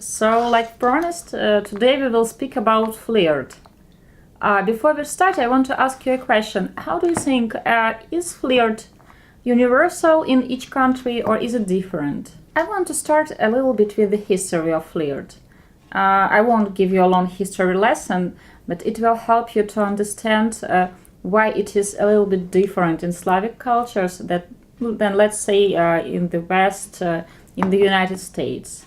So, like promised, today we will speak about flirt. Before we start, I want to ask you a question. How do you think, is flirt universal in each country or is it different? I want to start a little bit with the history of flirt. I won't give you a long history lesson, but it will help you to understand why it is a little bit different in Slavic cultures than, let's say, in the West, in the United States.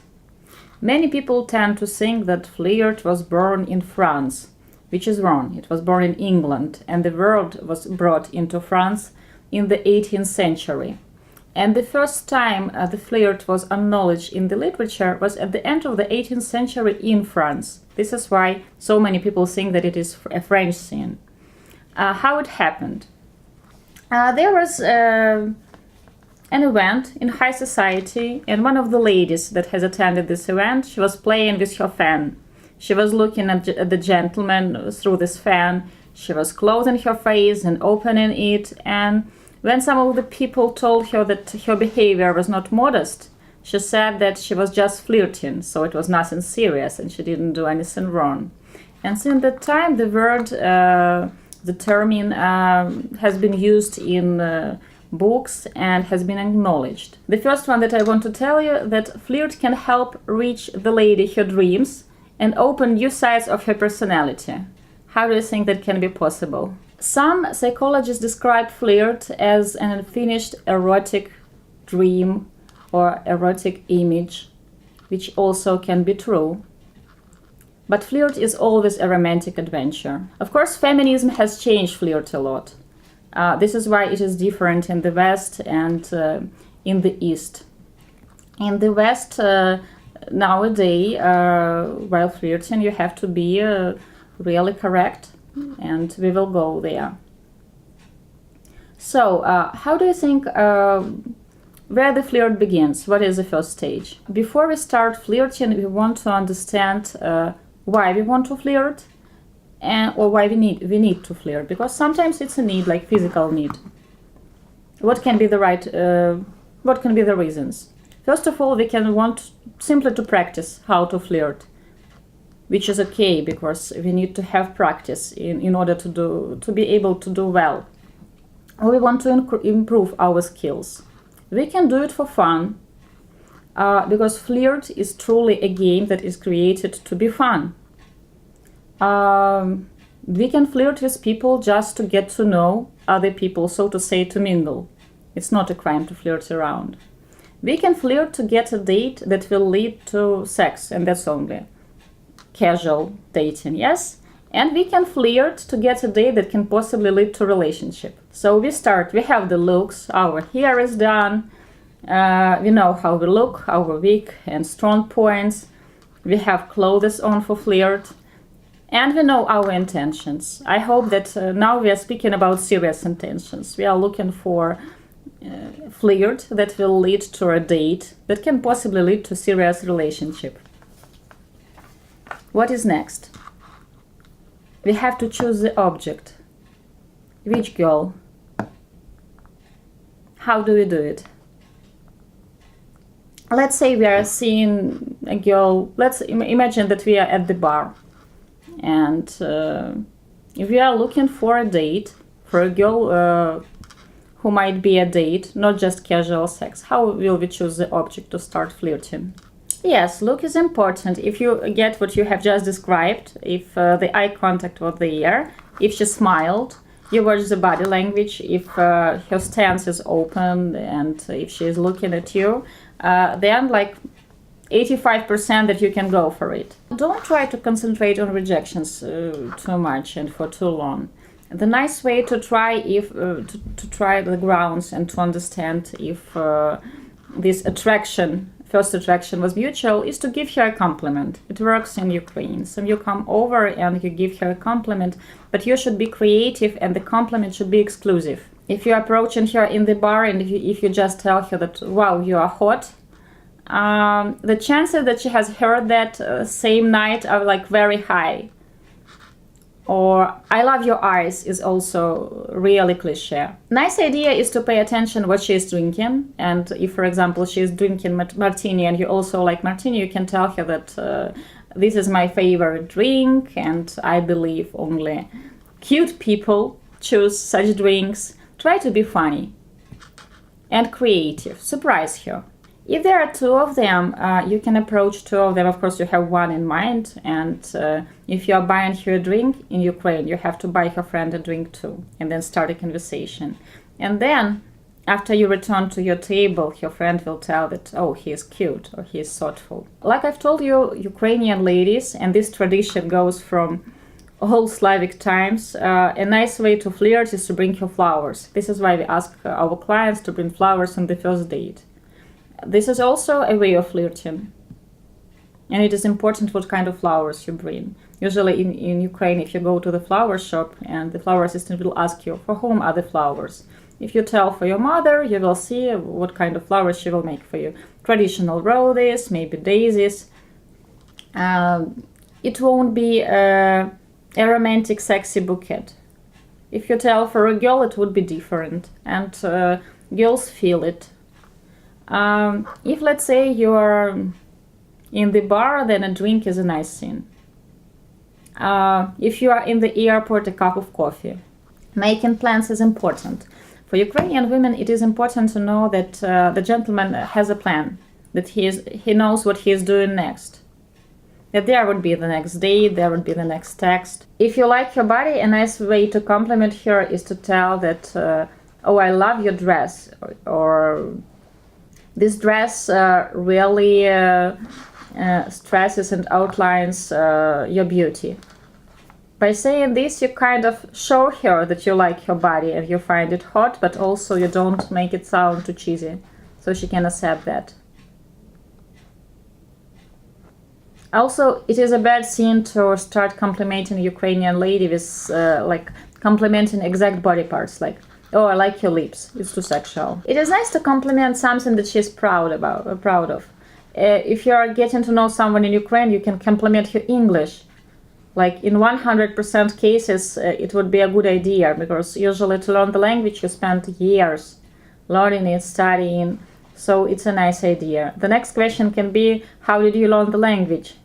Many people tend to think that flirt was born in France, which is wrong. It was born in England, and the word was brought into France in the 18th century. And the first time the flirt was acknowledged in the literature was at the end of the 18th century in France. This is why so many people think that it is a French thing. How it happened? There was an event in high society, and one of the ladies that has attended this event, she was playing with her fan. She was looking at the gentleman through this fan. She was closing her face and opening it, and when some of the people told her that her behavior was not modest, she said that she was just flirting, so it was nothing serious and she didn't do anything wrong. And since that time, the word, the term has been used in books and has been acknowledged. The first one that I want to tell you, that flirt can help reach the lady her dreams and open new sides of her personality. How do you think that can be possible? Some psychologists describe flirt as an unfinished erotic dream or erotic image, which also can be true. But flirt is always a romantic adventure. Of course, feminism has changed flirt a lot. This is why it is different in the West and in the East. In the West, nowadays, while flirting, you have to be really correct, and we will go there. So, how do you think where the flirt begins? What is the first stage? Before we start flirting, we want to understand why we want to flirt, or why we need to flirt, because sometimes it's a need, like physical need. What can be the reasons? First of all, we can want simply to practice how to flirt, which is okay, because we need to have practice in order to be able to do well. Or we want to improve our skills. We can do it for fun, because flirt is truly a game that is created to be fun. We can flirt with people just to get to know other people, so to say, to mingle. It's not a crime to flirt around. We can flirt to get a date that will lead to sex, and that's only casual dating, yes? And we can flirt to get a date that can possibly lead to relationship. So we have the looks, our hair is done, we know how we look, our weak and strong points, we have clothes on for flirt, and we know our intentions. I hope that now we are speaking about serious intentions. We are looking for flirt that will lead to a date that can possibly lead to serious relationship. What is next? We have to choose the object. Which girl? How do we do it? Let's say we are seeing a girl. Let's imagine that we are at the bar, and if we are looking for a date, for a girl who might be a date, not just casual sex, how will we choose the object to start flirting? Yes, look is important. If you get what you have just described, if the eye contact was there, if she smiled, you watch the body language, if her stance is open, and if she is looking at you, then like 85% that you can go for it. Don't try to concentrate on rejections too much and for too long. The nice way to try to try the grounds and to understand if this first attraction was mutual is to give her a compliment. It works in Ukraine. So you come over and you give her a compliment, but you should be creative and the compliment should be exclusive. If you're approaching her in the bar and if you just tell her that, wow, you are hot, the chances that she has heard that same night are like very high. Or I love your eyes is also really cliche. Nice idea is to pay attention what she is drinking. And if, for example, she is drinking martini and you also like martini, you can tell her that this is my favorite drink and I believe only cute people choose such drinks. Try to be funny and creative. Surprise her. If there are two of them, you can approach two of them. Of course, you have one in mind. And if you are buying her a drink in Ukraine, you have to buy her friend a drink too. And then start a conversation. And then, after you return to your table, your friend will tell that, oh, he is cute or he is thoughtful. Like I've told you, Ukrainian ladies, and this tradition goes from all Slavic times, a nice way to flirt is to bring her flowers. This is why we ask our clients to bring flowers on the first date. This is also a way of flirting. And it is important what kind of flowers you bring. Usually in Ukraine, if you go to the flower shop and the flower assistant will ask you, for whom are the flowers? If you tell for your mother, you will see what kind of flowers she will make for you. Traditional roses, maybe daisies. It won't be a romantic, sexy bouquet. If you tell for a girl, it would be different. And girls feel it. If, let's say, you're in the bar, then a drink is a nice thing. If you are in the airport, a cup of coffee. Making plans is important. For Ukrainian women, it is important to know that the gentleman has a plan, that he knows what he is doing next. That there would be the next date, there would be the next text. If you like her body, a nice way to compliment her is to tell that, oh, I love your dress, or this dress really stresses and outlines your beauty. By saying this, you kind of show her that you like her body and you find it hot, but also you don't make it sound too cheesy, so she can accept that. Also, it is a bad thing to start complimenting Ukrainian lady with like complimenting exact body parts, like, oh, I like your lips. It's too sexual. It is nice to compliment something that she's proud of. If you are getting to know someone in Ukraine, you can compliment her English. Like in 100% cases, it would be a good idea, because usually to learn the language, you spend years learning it, studying. So it's a nice idea. The next question can be, how did you learn the language?